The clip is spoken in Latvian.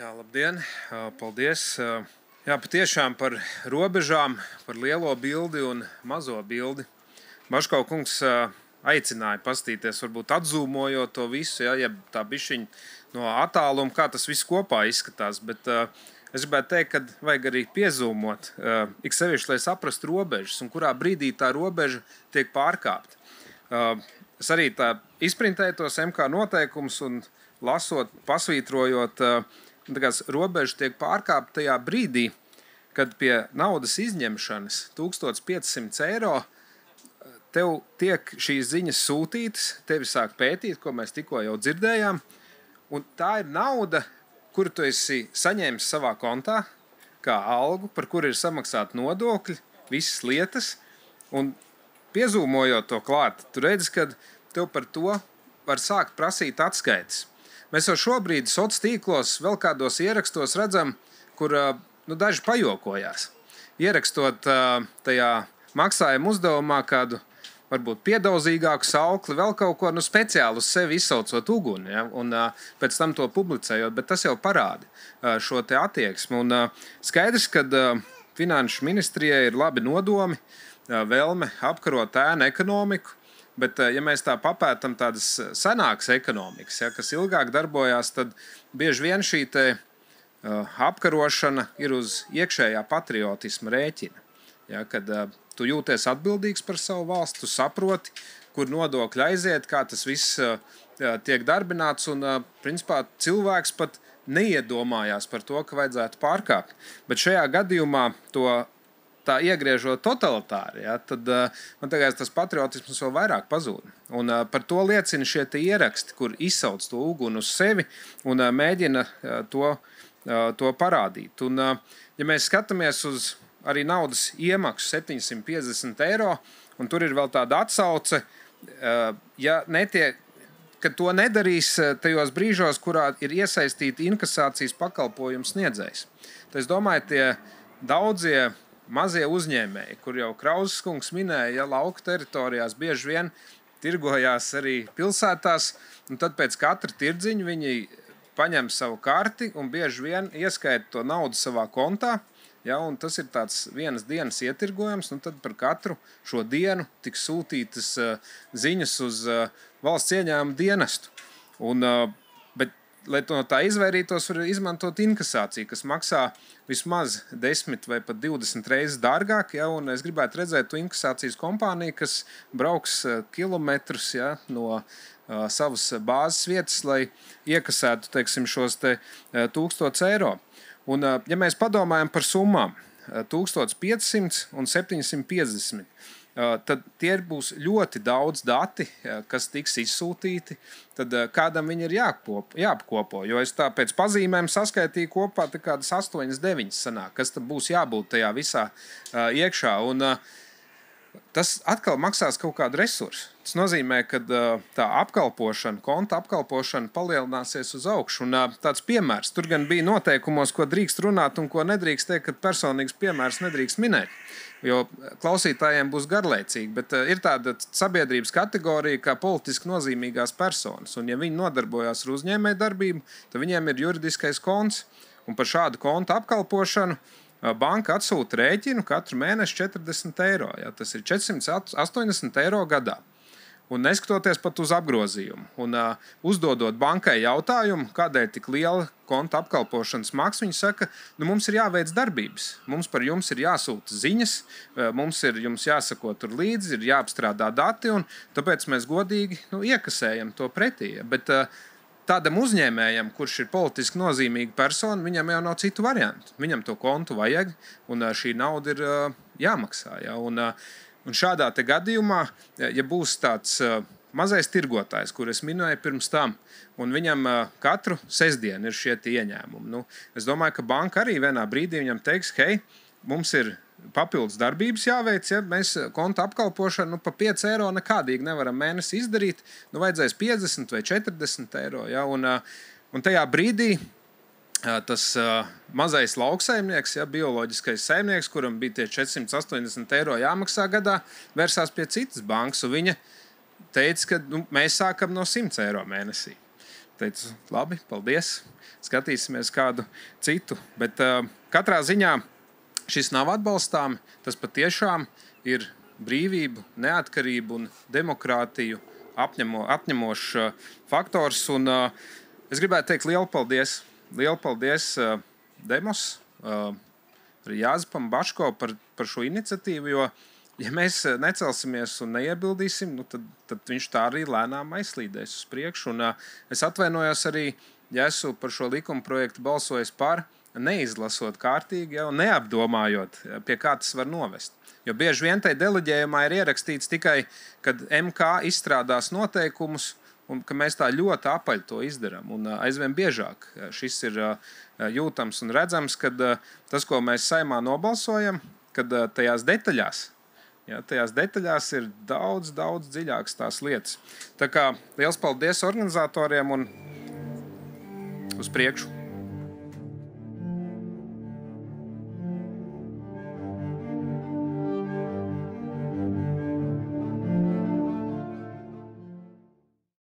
Jā, labdien, paldies. Jā, patiešām par robežām, par lielo bildi un mazo bildi. Baškau kungs aicināja pastīties, varbūt atzūmojot to visu, ja tā bišķiņ no attāluma, kā tas viss kopā izskatās. Bet es gribētu teikt, ka vajag arī piezūmot, ik sevišķi, lai saprastu robežas un kurā brīdī tā robeža tiek pārkāpta. Es arī tā izprintēju tos MK noteikumus un lasot, pasvītrojot, robeža tiek pārkāpta tajā brīdī, kad pie naudas izņemšanas 1500 eiro tev tiek šīs ziņas sūtītas, tevi sāk pētīt, ko mēs tikko jau dzirdējām, un tā ir nauda, kuru tu esi saņēmis savā kontā, kā algu, par kuru ir samaksāt nodokļi, visas lietas, un piezūmojot to klāt, tu redzi, ka tev par to var sākt prasīt atskaites. Mēs jau šobrīd sociālos tīklos, vēl kādos ierakstos redzam, kur daži pajokojās. Ierakstot tajā maksājuma uzdevumā kādu varbūt piedauzīgāku saukli, vēl kaut ko speciāli uz sevi izsaucot uguni, ja? Un pēc tam to publicējot, bet tas jau parāda šo te attieksmi. Un skaidrs, ka Finanšu ministrijai ir labi nodomi, vēlme apkarot ēnu ekonomiku. Bet, ja mēs tā papētam tādas senākas ekonomikas, ja, kas ilgāk darbojās, tad bieži vien šī apkarošana ir uz iekšējā patriotisma rēķina. Ja, kad tu jūties atbildīgs par savu valsti, tu saproti, kur nodokļi aiziet, kā tas viss tiek darbināts, un principā cilvēks pat neiedomājās par to, ka vajadzētu pārkāpt. Bet šajā gadījumā to tā iegriežot totalitāri, ja, tad man tagad tas patriotisms vēl vairāk pazūd. Un par to liecina šie ieraksti, kur izsauc to uguni uz sevi un mēģina to parādīt. Un, ja mēs skatāmies uz arī naudas iemaksu 750 eiro, un tur ir vēl tāda atsauce, ka to nedarīs tajos brīžos, kurā ir iesaistīti inkasācijas pakalpojums sniedzējs. Tad es domāju, tie daudzie mazie uzņēmēji, kur jau Krauzes kungs minēja, ja lauku teritorijās bieži vien tirgojās arī pilsētās, un tad pēc katra tirdziņa viņi paņem savu karti un bieži vien ieskaita to naudu savā kontā, ja, un tas ir tāds vienas dienas ietirgojums, un tad par katru šo dienu tiks sūtītas ziņas uz valsts ieņēmumu dienestu. Un, bet, lai no tā izvairītos, var izmantot inkasāciju, kas maksā vismaz 10 vai pat 20 reizes dārgāk, ja, un es gribētu redzēt to inkasācijas kompāniju, kas brauks kilometrus, ja, no savas bāzes vietas, lai iekasētu, teiksim, šos 1000 eiro. Un, ja mēs padomājam par summām 1500 un 750, tad tie būs ļoti daudz dati, kas tiks izsūtīti, tad kādam viņi ir jāapkopo. Jo es tā pēc pazīmēm saskaitīju kopā kādas 8-9 sanāk, kas tad būs jābūt tajā visā iekšā. Un tas atkal maksās kaut kādu resursu. Tas nozīmē, ka tā apkalpošana, konta apkalpošana palielināsies uz augšu. Un tāds piemērs, tur gan bija noteikumos, ko drīkst runāt un ko nedrīkst teikt, kad personīgs piemērs nedrīkst minēt. Jo klausītājiem būs garlaicīgi, bet ir tāda sabiedrības kategorija kā politiski nozīmīgās personas. Un ja viņi nodarbojās ar uzņēmēju darbību, tad viņiem ir juridiskais konts. Un par šādu kontu apkalpošanu banka atsūta rēķinu katru mēnesi 40 eiro. Ja, tas ir 480 eiro gadā. Un neskatoties pat uz apgrozījumu. Un uzdodot bankai jautājumu, kādēļ tik liela konta apkalpošanas maksa, viņi saka, mums ir jāveic darbības. Mums par jums ir jāsūta ziņas, mums ir jums jāsako tur līdzi, ir jāapstrādā dati, un tāpēc mēs godīgi iekasējam to pretī. Bet tādam uzņēmējam, kurš ir politiski nozīmīga persona, viņam jau nav citu variantu. Viņam to kontu vajag, un šī nauda ir jāmaksā. Ja? Un šādā te gadījumā, ja būs tāds mazais tirgotājs, kur es minēju pirms tam, un viņam katru sestdienu ir šie ieņēmumi, es domāju, ka banka arī vienā brīdī viņam teiks, hei, mums ir papildus darbības jāveic, ja mēs konta apkalpošanu pa 5 eiro nekādīgi nevaram mēnesi izdarīt, vajadzēs 50 vai 40 eiro, ja, un tajā brīdī tas mazais lauksaimnieks, ja, bioloģiskais saimnieks, kuram bija tie 480 eiro jāmaksā gadā, vērsās pie citas bankas, un viņa teica, ka mēs sākam no 100 eiro mēnesī. teicu, labi, paldies, skatīsimies kādu citu. Bet katrā ziņā šis nav atbalstām, tas patiešām ir brīvību, neatkarību un demokrātiju apņemošs faktors. Un es gribētu teikt lielu paldies Demos, arī Jāzepam Baško par šo iniciatīvu, jo ja mēs necelsimies un neiebildīsim, tad viņš tā arī lēnām aizslīdēs uz priekšu. Un es atvainojos arī, ja esmu par šo likuma projektu balsojis par, neizlasot kārtīgi, un neapdomājot, pie kā tas var novest. Jo bieži vien tai deleģējumā ir ierakstīts tikai, kad MK izstrādās noteikumus, un ka mēs tā ļoti apaļ to izdarām. Un aizvien biežāk šis ir jūtams un redzams, kad tas, ko mēs Saeimā nobalsojam, kad tajās detaļās ir daudz dziļākas tās lietas. Tā kā liels paldies organizatoriem un uz priekšu!